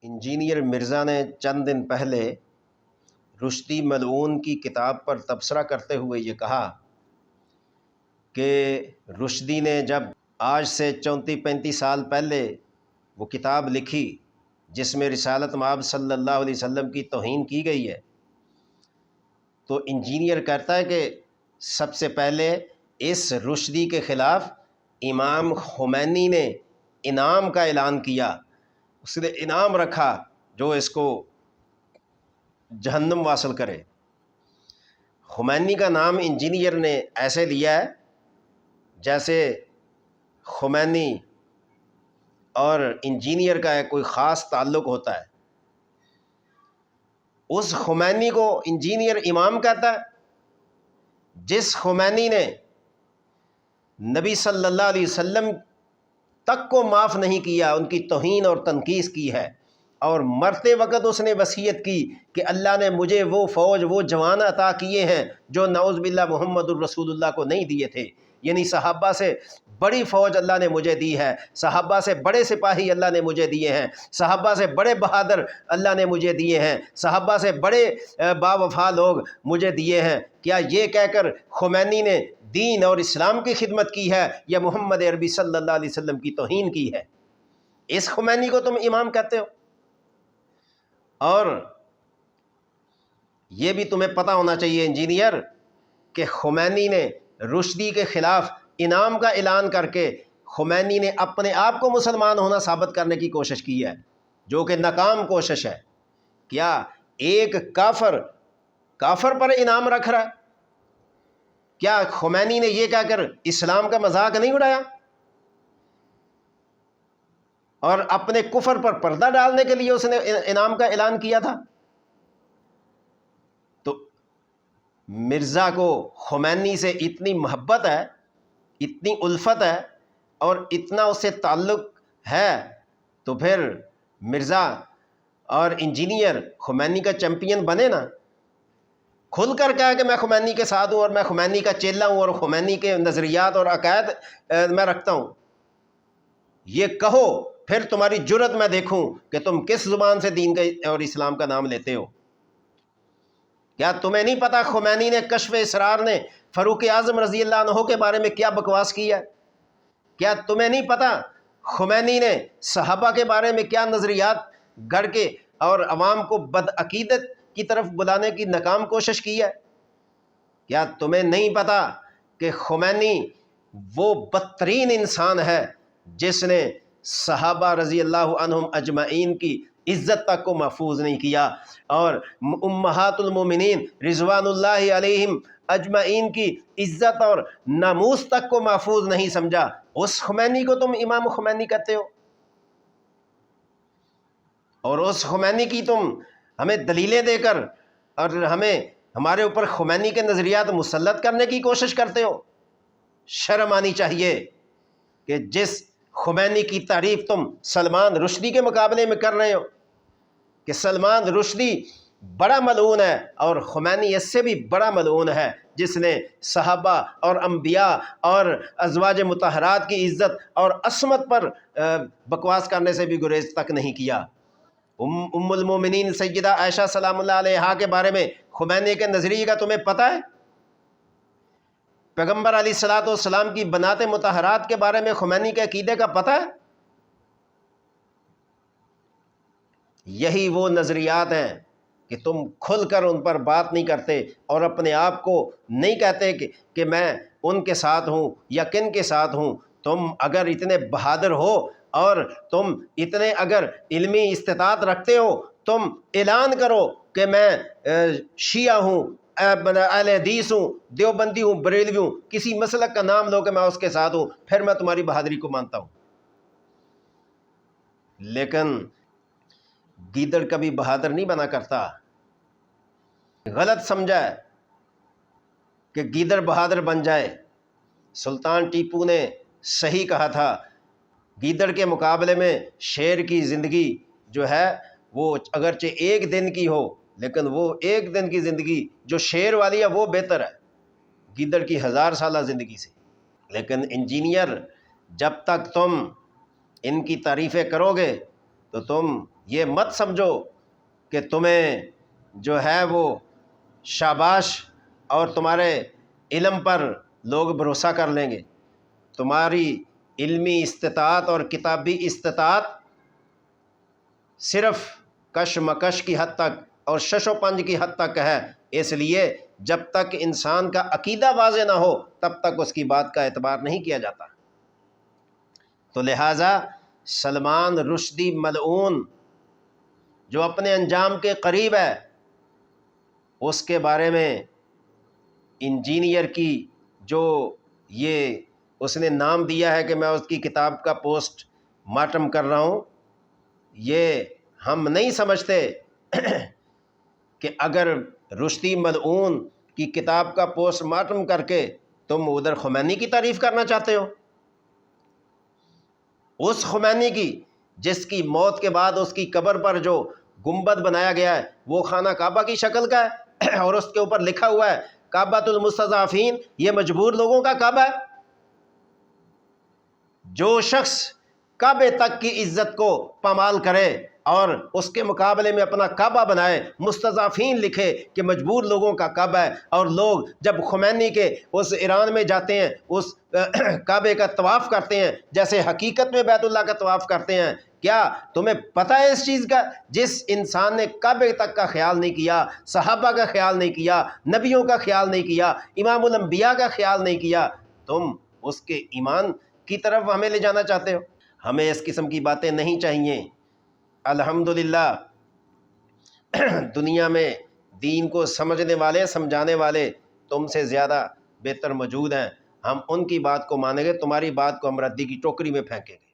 Engineer Mirza نے چند دن پہلے رشدی ملعون کی کتاب پر تبصرہ کرتے ہوئے یہ کہا کہ رشدی نے جب آج سے 34-35 سال پہلے وہ کتاب لکھی جس میں رسالت مآب صلی اللہ علیہ وسلم کی توہین کی گئی ہے، تو انجینئر کہتا ہے کہ سب سے پہلے اس رشدی کے خلاف امام خمینی نے انعام کا اعلان کیا، اس نے انعام رکھا جو اس کو جہنم واصل کرے۔ خمینی کا نام انجینئر نے ایسے لیا ہے جیسے خمینی اور انجینئر کا کوئی خاص تعلق ہوتا ہے۔ اس خمینی کو انجینئر امام کہتا ہے جس خمینی نے نبی صلی اللہ علیہ وسلم تک کو معاف نہیں کیا، ان کی توہین اور تنقیص کی ہے، اور مرتے وقت اس نے وصیت کی کہ اللہ نے مجھے وہ فوج، وہ جوان عطا کیے ہیں جو نعوذ باللہ محمد الرسول اللہ کو نہیں دیے تھے، یعنی صحابہ سے بڑی فوج اللہ نے مجھے دی ہے، صحابہ سے بڑے سپاہی اللہ نے مجھے دیے ہیں، صحابہ سے بڑے بہادر اللہ نے مجھے دیے ہیں، صحابہ سے بڑے باوفا لوگ مجھے دیے ہیں۔ کیا یہ کہہ کر خمینی نے دین اور اسلام کی خدمت کی ہے یا محمد عربی صلی اللہ علیہ وسلم کی توہین کی ہے؟ اس خمینی کو تم امام کہتے ہو؟ اور یہ بھی تمہیں پتہ ہونا چاہیے انجینئر کہ خمینی نے رشدی کے خلاف انعام کا اعلان کر کے خمینی نے اپنے آپ کو مسلمان ہونا ثابت کرنے کی کوشش کی ہے، جو کہ ناکام کوشش ہے۔ کیا ایک کافر پر انعام رکھ رہا ہے؟ کیا خمینی نے یہ کہہ کر اسلام کا مذاق نہیں اڑایا اور اپنے کفر پر پردہ ڈالنے کے لیے اس نے انعام کا اعلان کیا تھا؟ تو مرزا کو خمینی سے اتنی محبت ہے، اتنی الفت ہے اور اتنا اس سے تعلق ہے، تو پھر مرزا اور انجینئر خمینی کا چیمپئن بنے نا، کھل کر کہا کہ میں خمینی کے ساتھ ہوں اور میں خمینی کا چیلا ہوں اور خمینی کے نظریات اور عقائد میں رکھتا ہوں۔ یہ کہو، پھر تمہاری جرت میں دیکھوں کہ تم کس زبان سے دین کا اور اسلام کا نام لیتے ہو۔ کیا تمہیں نہیں پتا خمینی نے کشف اسرار نے فاروق اعظم رضی اللہ عنہ کے بارے میں کیا بکواس کی ہے؟ کیا تمہیں نہیں پتا خمینی نے صحابہ کے بارے میں کیا نظریات گڑھ کے اور عوام کو بدعقیدت کی طرف بلانے کی ناکام کوشش کی ہے؟ کیا تمہیں نہیں پتا کہ خمینی وہ بدترین انسان ہے جس نے صحابہ رضی اللہ عنہم اجمعین کی عزت تک کو محفوظ نہیں کیا اور امہات المومنین رضوان اللہ علیہم اجمعین کی عزت اور ناموس تک کو محفوظ نہیں سمجھا؟ اس خمینی کو تم امام خمینی کہتے ہو، اور اس خمینی کی تم ہمیں دلیلیں دے کر اور ہمارے اوپر خمینی کے نظریات مسلط کرنے کی کوشش کرتے ہو۔ شرم آنی چاہیے کہ جس خمینی کی تعریف تم سلمان رشدی کے مقابلے میں کر رہے ہو کہ سلمان رشدی بڑا ملعون ہے اور خمینی اس سے بھی بڑا ملعون ہے، جس نے صحابہ اور انبیاء اور ازواج مطہرات کی عزت اور عصمت پر بکواس کرنے سے بھی گریز تک نہیں کیا۔ ام المومنین سیدہ عائشہ سلام اللہ علیہا کے بارے میں خمینی کے نظریے کا تمہیں پتہ ہے؟ پیغمبر علیہ الصلوۃ والسلام کی بنات مطہرات کے بارے میں خمینی کے عقیدے کا پتہ ہے؟ یہی وہ نظریات ہیں کہ تم کھل کر ان پر بات نہیں کرتے اور اپنے آپ کو نہیں کہتے کہ میں ان کے ساتھ ہوں یا کن کے ساتھ ہوں۔ تم اگر اتنے بہادر ہو اور تم اتنے اگر علمی استطاعت رکھتے ہو، تم اعلان کرو کہ میں شیعہ ہوں، اہل حدیث ہوں، دیوبندی ہوں، بریلوی ہوں، کسی مسلک کا نام لو کہ میں اس کے ساتھ ہوں، پھر میں تمہاری بہادری کو مانتا ہوں۔ لیکن گیدڑ کبھی بہادر نہیں بنا کرتا۔ غلط سمجھا ہے کہ گیدڑ بہادر بن جائے۔ سلطان ٹیپو نے صحیح کہا تھا، گیدڑ کے مقابلے میں شیر کی زندگی جو ہے وہ اگرچہ ایک دن کی ہو، لیکن وہ ایک دن کی زندگی جو شیر والی ہے وہ بہتر ہے گیدڑ کی 1000 سالہ زندگی سے۔ لیکن انجینئر، جب تک تم ان کی تعریفیں کرو گے تو تم یہ مت سمجھو کہ تمہیں جو ہے وہ شاباش اور تمہارے علم پر لوگ بھروسہ کر لیں گے. تمہاری علمی استطاعت اور کتابی استطاعت صرف کشمکش کی حد تک اور شش و پنج کی حد تک ہے. اس لیے جب تک انسان کا عقیدہ واضح نہ ہو تب تک اس کی بات کا اعتبار نہیں کیا جاتا. تو لہٰذا سلمان رشدی ملعون جو اپنے انجام کے قریب ہے، اس کے بارے میں انجینئر کی جو یہ اس نے نام دیا ہے کہ میں اس کی کتاب کا پوسٹ مارٹم کر رہا ہوں، یہ ہم نہیں سمجھتے کہ اگر رشدی ملعون کی کتاب کا پوسٹ مارٹم کر کے تم ادھر خمینی کی تعریف کرنا چاہتے ہو، اس خمینی کی جس کی موت کے بعد اس کی قبر پر جو گنبد بنایا گیا ہے وہ خانہ کعبہ کی شکل کا ہے اور اس کے اوپر لکھا ہوا ہے کعبۃ المستضعفین، یہ مجبور لوگوں کا کعبہ ہے. جو شخص کعبے تک کی عزت کو پامال کرے اور اس کے مقابلے میں اپنا کعبہ بنائے، مستضعفین لکھے کہ مجبور لوگوں کا کعبہ ہے، اور لوگ جب خمینی کے اس ایران میں جاتے ہیں اس کعبے کا طواف کرتے ہیں جیسے حقیقت میں بیت اللہ کا طواف کرتے ہیں. کیا تمہیں پتہ ہے اس چیز کا؟ جس انسان نے کعبے تک کا خیال نہیں کیا، صحابہ کا خیال نہیں کیا، نبیوں کا خیال نہیں کیا، امام الانبیاء کا خیال نہیں کیا، تم اس کے ایمان کی طرف ہمیں لے جانا چاہتے ہو؟ ہمیں اس قسم کی باتیں نہیں چاہیے. الحمدللہ دنیا میں دین کو سمجھنے والے سمجھانے والے تم سے زیادہ بہتر موجود ہیں. ہم ان کی بات کو مانیں گے، تمہاری بات کو ہم ردی کی ٹوکری میں پھینکیں گے.